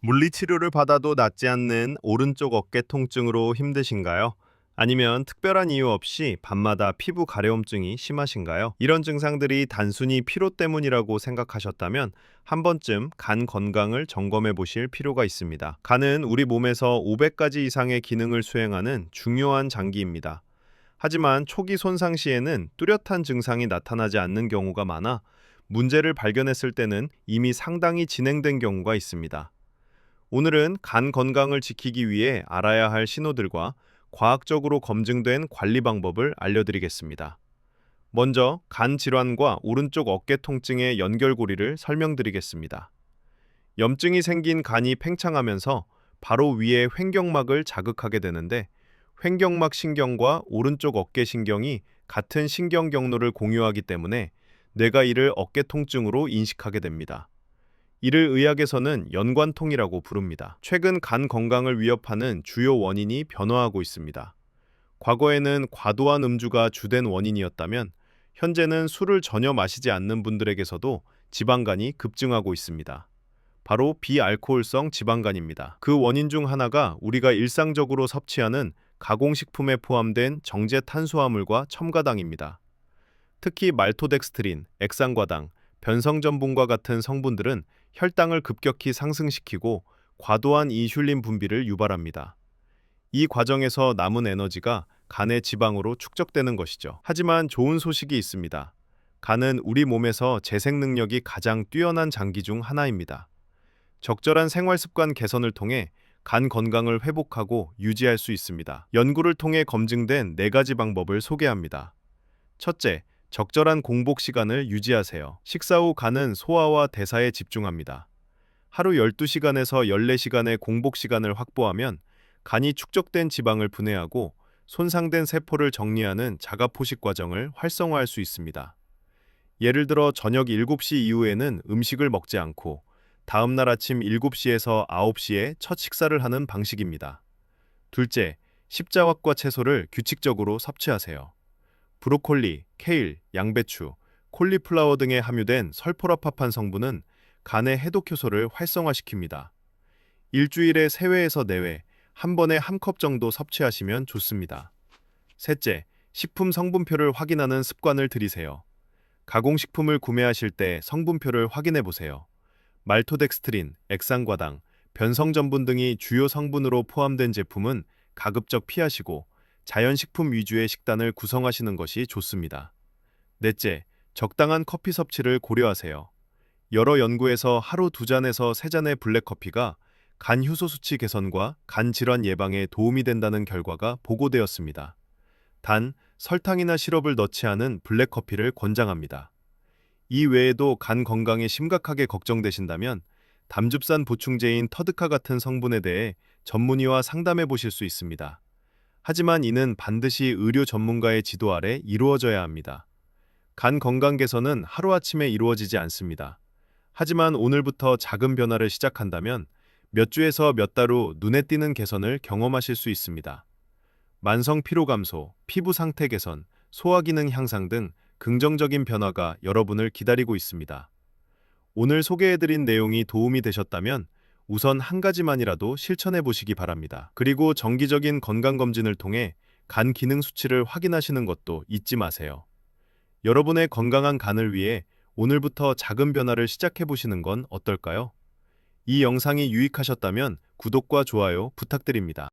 물리치료를 받아도 낫지 않는 오른쪽 어깨 통증으로 힘드신가요? 아니면 특별한 이유 없이 밤마다 피부 가려움증이 심하신가요? 이런 증상들이 단순히 피로 때문이라고 생각하셨다면 한 번쯤 간 건강을 점검해 보실 필요가 있습니다. 간은 우리 몸에서 500가지 이상의 기능을 수행하는 중요한 장기입니다. 하지만 초기 손상 시에는 뚜렷한 증상이 나타나지 않는 경우가 많아 문제를 발견했을 때는 이미 상당히 진행된 경우가 있습니다. 오늘은 간 건강을 지키기 위해 알아야 할 신호들과 과학적으로 검증된 관리 방법을 알려드리겠습니다. 먼저 간 질환과 오른쪽 어깨 통증의 연결고리를 설명드리겠습니다. 염증이 생긴 간이 팽창하면서 바로 위에 횡격막을 자극하게 되는데, 횡격막 신경과 오른쪽 어깨 신경이 같은 신경 경로를 공유하기 때문에 뇌가 이를 어깨 통증으로 인식하게 됩니다. 이를 의학에서는 연관통이라고 부릅니다. 최근 간 건강을 위협하는 주요 원인이 변화하고 있습니다. 과거에는 과도한 음주가 주된 원인이었다면, 현재는 술을 전혀 마시지 않는 분들에게서도 지방간이 급증하고 있습니다. 바로 비알코올성 지방간입니다. 그 원인 중 하나가 우리가 일상적으로 섭취하는 가공식품에 포함된 정제 탄수화물과 첨가당입니다. 특히 말토덱스트린, 액상과당, 변성전분과 같은 성분들은 혈당을 급격히 상승시키고 과도한 인슐린 분비를 유발합니다. 이 과정에서 남은 에너지가 간의 지방으로 축적되는 것이죠. 하지만 좋은 소식이 있습니다. 간은 우리 몸에서 재생 능력이 가장 뛰어난 장기 중 하나입니다. 적절한 생활 습관 개선을 통해 간 건강을 회복하고 유지할 수 있습니다. 연구를 통해 검증된 4가지 방법을 소개합니다. 첫째, 적절한 공복 시간을 유지하세요. 식사 후 간은 소화와 대사에 집중합니다. 하루 12시간에서 14시간의 공복 시간을 확보하면 간이 축적된 지방을 분해하고 손상된 세포를 정리하는 자가포식 과정을 활성화할 수 있습니다. 예를 들어 저녁 7시 이후에는 음식을 먹지 않고 다음 날 아침 7시에서 9시에 첫 식사를 하는 방식입니다. 둘째, 십자화과 채소를 규칙적으로 섭취하세요. 브로콜리, 케일, 양배추, 콜리플라워 등에 함유된 설포라파판 성분은 간의 해독 효소를 활성화시킵니다. 일주일에 3회에서 4회, 한 번에 한 컵 정도 섭취하시면 좋습니다. 셋째, 식품 성분표를 확인하는 습관을 들이세요. 가공식품을 구매하실 때 성분표를 확인해 보세요. 말토덱스트린, 액상과당, 변성전분 등이 주요 성분으로 포함된 제품은 가급적 피하시고 자연식품 위주의 식단을 구성하시는 것이 좋습니다. 넷째, 적당한 커피 섭취를 고려하세요. 여러 연구에서 하루 2잔에서 3잔의 블랙커피가 간 효소 수치 개선과 간 질환 예방에 도움이 된다는 결과가 보고되었습니다. 단, 설탕이나 시럽을 넣지 않은 블랙커피를 권장합니다. 이 외에도 간 건강에 심각하게 걱정되신다면 담즙산 보충제인 터드카 같은 성분에 대해 전문의와 상담해 보실 수 있습니다. 하지만 이는 반드시 의료 전문가의 지도 아래 이루어져야 합니다. 간 건강 개선은 하루아침에 이루어지지 않습니다. 하지만 오늘부터 작은 변화를 시작한다면 몇 주에서 몇 달 후 눈에 띄는 개선을 경험하실 수 있습니다. 만성 피로 감소, 피부 상태 개선, 소화 기능 향상 등 긍정적인 변화가 여러분을 기다리고 있습니다. 오늘 소개해드린 내용이 도움이 되셨다면 우선 한 가지만이라도 실천해 보시기 바랍니다. 그리고 정기적인 건강검진을 통해 간 기능 수치를 확인하시는 것도 잊지 마세요. 여러분의 건강한 간을 위해 오늘부터 작은 변화를 시작해 보시는 건 어떨까요? 이 영상이 유익하셨다면 구독과 좋아요 부탁드립니다.